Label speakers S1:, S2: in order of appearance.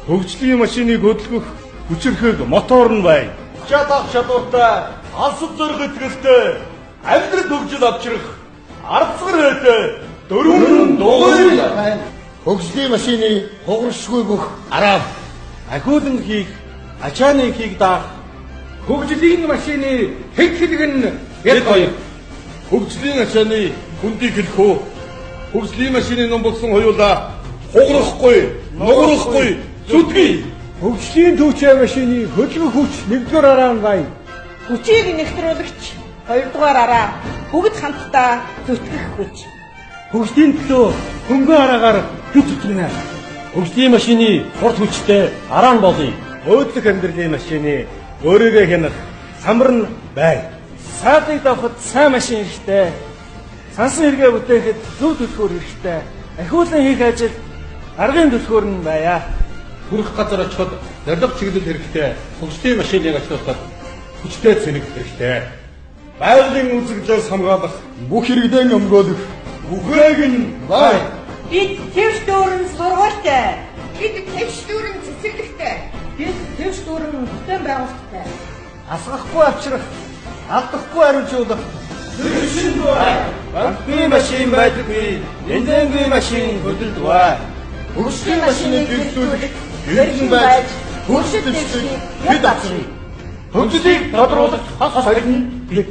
S1: Хөгжлийн машиныг хөдөлгөх хүчирхэг мотор нь байна.
S2: Чадах чадвартай, алсад зөрөх итгэлтэй, амьдрал хөгжил авчрах, арцгар хэтэй, дөрвөн дугуй байна.
S3: Хөгжлийн машины хугаршгүй бүх
S2: Арав, ахиулан хийх, ачааны хийх даах,
S1: Хөгжлийн машины хэвхэлэг нь
S2: эд хоёр. Хөгжлийн ачааны хүндийг хэлэхүү. Хөгжлийн машины ном болсон хоёулаа хугарахгүй, нугарахгүй, зүтгэе.
S1: хөгжлийн түүчээ машины хөдөлгөх хүч 1-р араа нь байна.
S4: Хүчийг нэвтрүүлэгч 2-р араа бүгд хамтдаа зүтгэх хүч.
S1: Хөгжлийн төлөө хөнгөн араагаар хүч зүтгэнэ.
S2: Хөгжлийн машины хурд хүчтэй араа нь болъё.
S1: Өөдлөх амьдралын машины өөрийгөө хянах самбар нь байна. Саадыг давхад сайн машин хэрэгтэй. Сансан хэрэгээ бүтээхэд зөв төлхөөр хэрэгтэй. Ахиулан хийх ажил аргын төлхөөр нь байя.
S2: Хүрэх газар очиход зориг чиглэл хэрэгтэй. Хөгжлийн машиныг ачлуулахад хүчтэй цэнэг хэрэгтэй. Байгалийн үзэгдлээс хамгаалах,
S3: бүх хэрэгдээ өмгөөлөх
S2: бүхээг нь бай.
S4: Бид твш дүүрэн сургуультай.
S5: Бид твш дүүрэн цэцэрлэгтэй.
S4: Бид твш дүүрэн бүтээн байгуулалттай.
S1: Асгахгүй авчрах, алдахгүй хариуцуулах.
S2: Банкны машин байдаггүй, бензингүй машин хөдөлдөгөө.
S3: хөгжлийн машиныг хэрэглүүлэх хэрэгэн байж хөршил дэвшгийг хэд авчирна.
S1: Хөгжлийг тодруулах хас хориг нь бид.